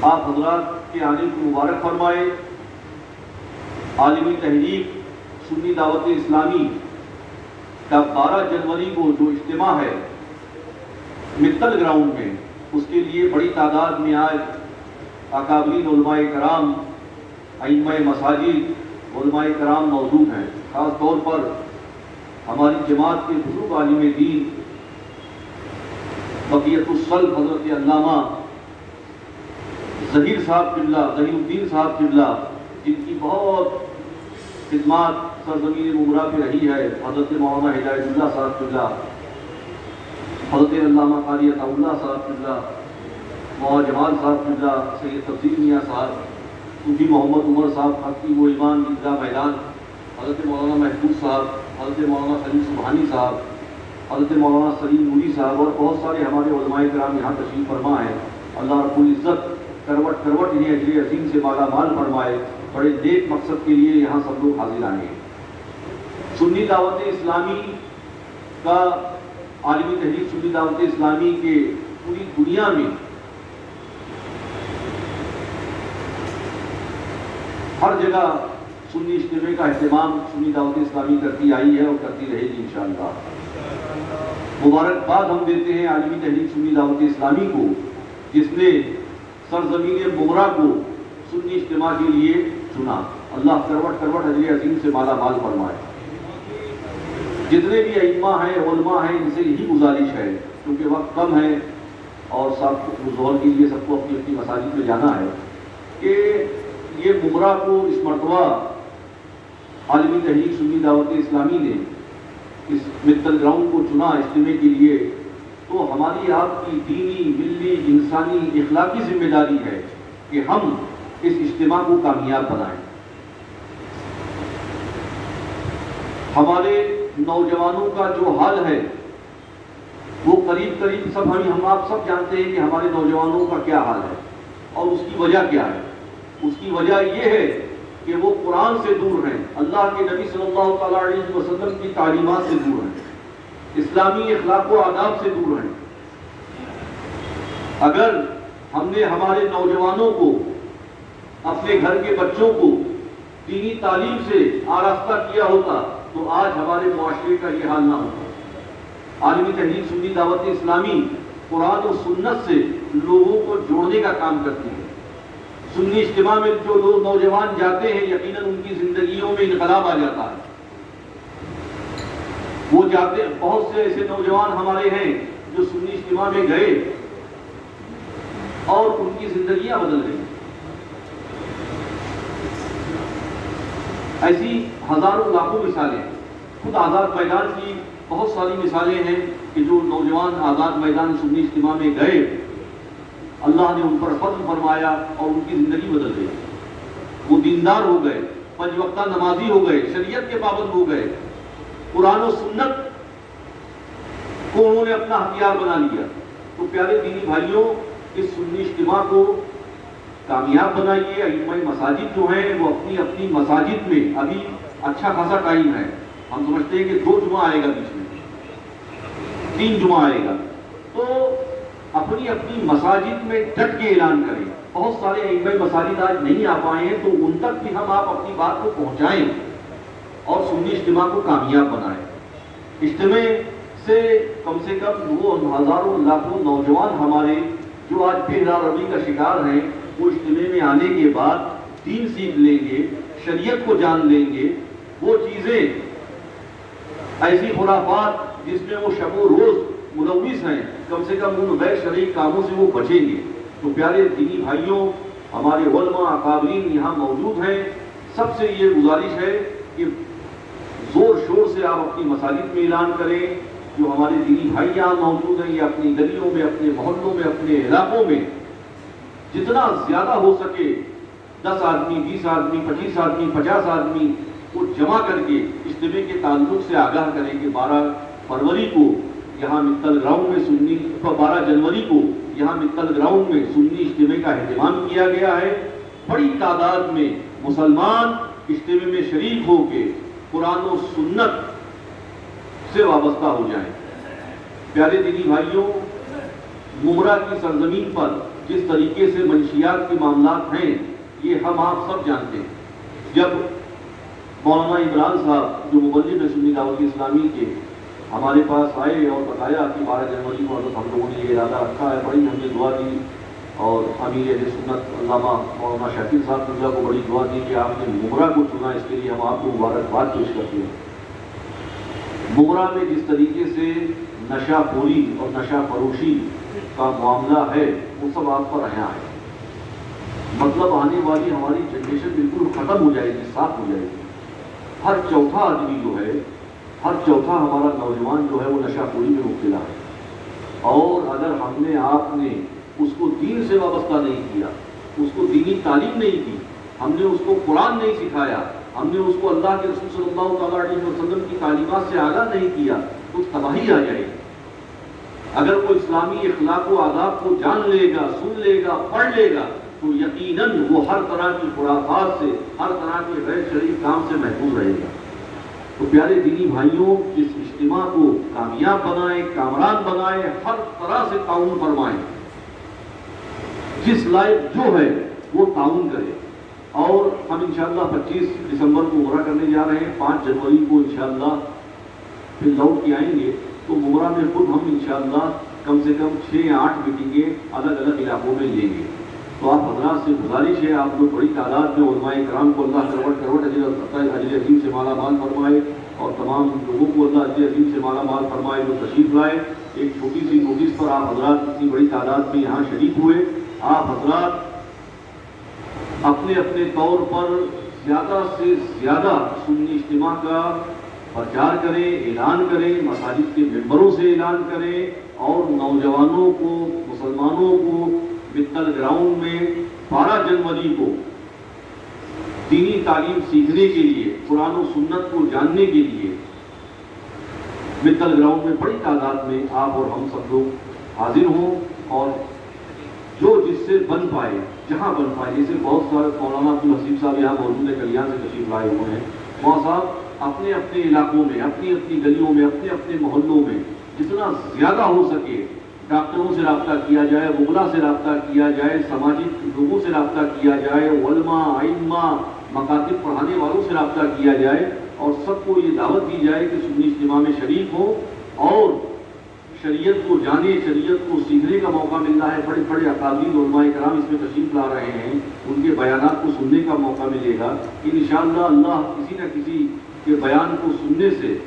آپ حضرات کے آنے کو مبارک فرمائے۔ عالمی تحریک سنی دعوت اسلامی کا 12 جنوری کو جو اجتماع ہے متل گراؤنڈ میں، اس کے لیے بڑی تعداد میں آج اکابرین علماء کرام، ائمہ مساجد، علماء کرام موجود ہیں۔ خاص طور پر ہماری جماعت کے بزرگ عالم دین بقیت السلف حضرت علامہ ظہیر صاحب قبلہ، ظہیر الدین صاحب قبلہ، جن کی بہت خدمات سرزمین مغرا پہ رہی ہے، حضرت مولانا ہدایت اللہ صاحب قبلہ، حضرت علامہ قاری عطا اللہ صاحب قبلہ، مولانا جمال صاحب قبلہ، سید تفسیر میاں صاحب، صوفی محمد عمر صاحب حقی و ایمان عیدگاہ میدان، حضرت مولانا محفوظ صاحب، حضرت مولانا سلیم سبحانی صاحب، حضرت مولانا سلیم نوری صاحب اور بہت سارے ہمارے علماء کرام یہاں تشریف فرما ہے۔ اللہ رب العزت کروٹ کروٹ انہیں اجر عظیم سے مالا مال فرمائے۔ بڑے نیک مقصد کے لیے یہاں سب لوگ حاضر آئے ہیں۔ سنی دعوت اسلامی کا عالمی تحریک سنی دعوت اسلامی کے پوری دنیا میں ہر جگہ سنی اجتماع کا اہتمام سنی دعوت اسلامی کرتی آئی ہے اور کرتی رہے گی انشاءاللہ۔ مبارکباد ہم دیتے ہیں عالمی تحریک سنی دعوت اسلامی کو، جس نے سرزمین مغرا کو سنی اجتماع کے لیے چنا۔ اللہ کروٹ کروٹ اجر عظیم سے مالا مال فرمائے۔ جتنے بھی ائمہ ہیں، علماء ہیں، ان سے یہی گزارش ہے، کیونکہ وقت کم ہے اور سب ظہر کے لیے سب کو اپنی اپنی مساجد میں جانا ہے، کہ یہ مغرا کو اس مرتبہ عالمی تحریک سنی دعوت اسلامی نے اس متل گراؤنڈ کو چنا اجتماع کے لیے، تو ہماری آپ کی دینی، ملی، انسانی، اخلاقی ذمہ داری ہے کہ ہم اس اجتماع کو کامیاب بنائیں۔ ہمارے نوجوانوں کا جو حال ہے وہ قریب سب ہم آپ سب جانتے ہیں کہ ہمارے نوجوانوں کا کیا حال ہے، اور اس کی وجہ کیا ہے۔ اس کی وجہ یہ ہے کہ وہ قرآن سے دور ہیں، اللہ کے نبی صلی اللہ تعالیٰ علیہ وسلم کی تعلیمات سے دور ہیں، اسلامی اخلاق و آداب سے دور ہیں۔ اگر ہم نے ہمارے نوجوانوں کو، اپنے گھر کے بچوں کو دینی تعلیم سے آراستہ کیا ہوتا تو آج ہمارے معاشرے کا یہ حال نہ ہوتا۔ عالمی تحریک سنی دعوت اسلامی قرآن و سنت سے لوگوں کو جوڑنے کا کام کرتی ہے۔ سنی اجتماع میں جو لوگ نوجوان جاتے ہیں، یقیناً ان کی زندگیوں میں انقلاب آ جاتا ہے۔ وہ جاتے، بہت سے ایسے نوجوان ہمارے ہیں جو سنی اجتماع میں گئے اور ان کی زندگیاں بدل گئی۔ ایسی ہزاروں لاکھوں مثالیں، خود آزاد میدان کی بہت ساری مثالیں ہیں کہ جو نوجوان آزاد میدان سنی اجتماع میں گئے، اللہ نے ان پر فضل فرمایا اور ان کی زندگی بدل گئی۔ وہ دیندار ہو گئے، 5 وقتہ نمازی ہو گئے، شریعت کے پابند ہو گئے، قرآن و سنت کو انہوں نے اپنا ہتھیار بنا لیا۔ تو پیارے دینی بھائیوں، اس سنی اجتماع کو کامیاب بنائیے۔ ائمہ مساجد جو ہیں وہ اپنی اپنی مساجد میں، ابھی اچھا خاصا ٹائم ہے، ہم سمجھتے ہیں کہ 2 جمعہ آئے گا، بیچ میں 3 جمعہ آئے گا، تو اپنی اپنی مساجد میں ڈٹ کے اعلان کریں۔ بہت سارے ائمہ مساجد آج نہیں آ پائے ہیں، تو ان تک بھی ہم آپ اپنی بات کو پہنچائیں اور سنی اجتماع کو کامیاب بنائیں۔ اجتماع سے کم وہ ہزاروں لاکھوں نوجوان ہمارے جو آج بے روی کا شکار ہیں، وہ اجتماع میں آنے کے بعد دین سیکھ لیں گے، شریعت کو جان لیں گے، وہ چیزیں، ایسی خرافات جس میں وہ شب و روز ملوث ہیں، کم سے کم ان غیر شرعی کاموں سے وہ بچیں گے۔ تو پیارے دینی بھائیوں، ہمارے علماء اکابرین یہاں موجود ہیں، سب سے یہ گزارش ہے کہ زور شور سے آپ اپنی مساجد میں اعلان کریں۔ جو ہمارے دینی بھائی یہاں موجود ہیں، یا اپنی گلیوں میں، اپنے محلوں میں، اپنے علاقوں میں جتنا زیادہ ہو سکے 10 آدمی، 20 آدمی، 25 آدمی، 50 آدمی کو جمع کر کے اجتماع کے تعلق سے آگاہ کریں کہ 12 فروری کو یہاں متل گراؤنڈ میں 12 جنوری کو یہاں متل گراؤنڈ میں سنی اجتماع کا اہتمام کیا گیا ہے۔ بڑی تعداد میں مسلمان اجتماع میں شریک ہو کے قرآن و سنت سے وابستہ ہو جائیں۔ پیارے دینی بھائیوں، مغرا کی سرزمین پر جس طریقے سے منشیات کے معاملات ہیں یہ ہم آپ سب جانتے ہیں۔ جب مولانا عمران صاحب جو مبلغ ہیں سنی دعوت اسلامی کے ہمارے پاس آئے اور بتایا کہ 12 جنوری کو ہم لوگوں نے یہ ارادہ رکھا ہے، بڑی ہم نے دعا دی اور امیر اہل سنت علامہ مولانا شاکر صاحب مرزا کو بڑی دعا دی کہ آپ نے مغرا کو چنا، اس کے لیے ہم آپ کو مبارکباد پیش کرتے ہیں۔ مغرا میں جس طریقے سے نشہ خوری اور نشہ فروشی کا معاملہ ہے وہ سب آپ پر آیا ہے، مطلب آنے والی ہماری جنریشن بالکل ختم ہو جائے گی، صاف ہو جائے گی۔ ہر چوتھا آدمی جو ہے، ہر چوتھا ہمارا نوجوان جو ہے وہ نشہ خوری میں مبتلا ہے، اور اگر ہم نے آپ نے اس کو دین سے وابستہ نہیں کیا، اس کو دینی تعلیم نہیں کی، ہم نے اس کو قرآن نہیں سکھایا، ہم نے اس کو اللہ کے رسول صلی اللہ تعالیٰ علیہ وسلم کی تعلیمات سے آگاہ نہیں کیا تو تباہی آ جائے گی۔ اگر کوئی اسلامی اخلاق و آداب کو جان لے گا، سن لے گا، پڑھ لے گا تو یقیناً وہ ہر طرح کی خرافات سے، ہر طرح کے غیر شرعی کام سے محفوظ رہے گا۔ تو پیارے دینی بھائیوں، اس اجتماع کو کامیاب بنائیں، کامران بنائیں، ہر طرح سے تعاون فرمائیں، جس لائق جو ہے وہ تعاون کرے۔ اور ہم انشاءاللہ 25 دسمبر کو عمرہ کرنے جا رہے ہیں، 5 جنوری کو انشاءاللہ پھر لوٹ کے آئیں گے، تو عمرہ میں خود ہم انشاءاللہ کم سے کم 6 یا 8 میٹنگیں الگ الگ علاقوں میں لیں گے۔ تو آپ حضرات سے گزارش ہے، آپ لوگ بڑی تعداد میں علماء کرام کو اللہ کروڑ کروڑ اجر عظیم سے مالا مال فرمائے، اور تمام لوگوں کو اللہ اجر عظیم سے مالا مال فرمائے جو تشریف لائے۔ ایک چھوٹی سی نوٹس پر آپ حضرات اتنی بڑی تعداد میں یہاں شریک ہوئے۔ آپ حضرات اپنے اپنے طور پر زیادہ سے زیادہ سنی اجتماع کا پرچار کریں، اعلان کریں، مساجد کے ممبروں سے اعلان کریں، اور نوجوانوں کو، مسلمانوں کو متل گراؤنڈ میں 12 جنوری کو دینی تعلیم سیکھنے کے لیے، قرآن و سنت کو جاننے کے لیے متل گراؤنڈ میں بڑی تعداد میں آپ اور ہم سب لوگ حاضر ہوں، اور جو جس سے بن پائے، جہاں بن پائے، جیسے بہت سارے مولانا عبدالحسیب صاحب یہاں موجود ہیں، کلیان سے تشریف لائے ہوئے ہیں، وہاں صاحب اپنے اپنے علاقوں میں، اپنی اپنی گلیوں میں، اپنے اپنے محلوں میں جتنا زیادہ ہو سکے ڈاکٹروں سے رابطہ کیا جائے، وکلا سے رابطہ کیا جائے، سماجی لوگوں سے رابطہ کیا جائے، علماء، ائمہ، مکاتب پڑھانے والوں سے رابطہ کیا جائے، اور سب کو یہ دعوت دی جائے کہ سنی اجتماع میں شریک ہوں اور شریعت کو جانے، شریعت کو سیکھنے کا موقع مل رہا ہے۔ بڑے بڑے اکابر علماء کرام اس میں تشریف لا رہے ہیں، ان کے بیانات کو سننے کا موقع ملے گا۔ انشاءاللہ اللہ کسی نہ کسی کے بیان کو سننے سے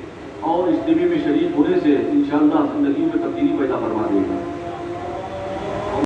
اور اجتماع میں شریک ہونے سے انشاءاللہ زندگی میں تبدیلی پیدا فرما دے گا۔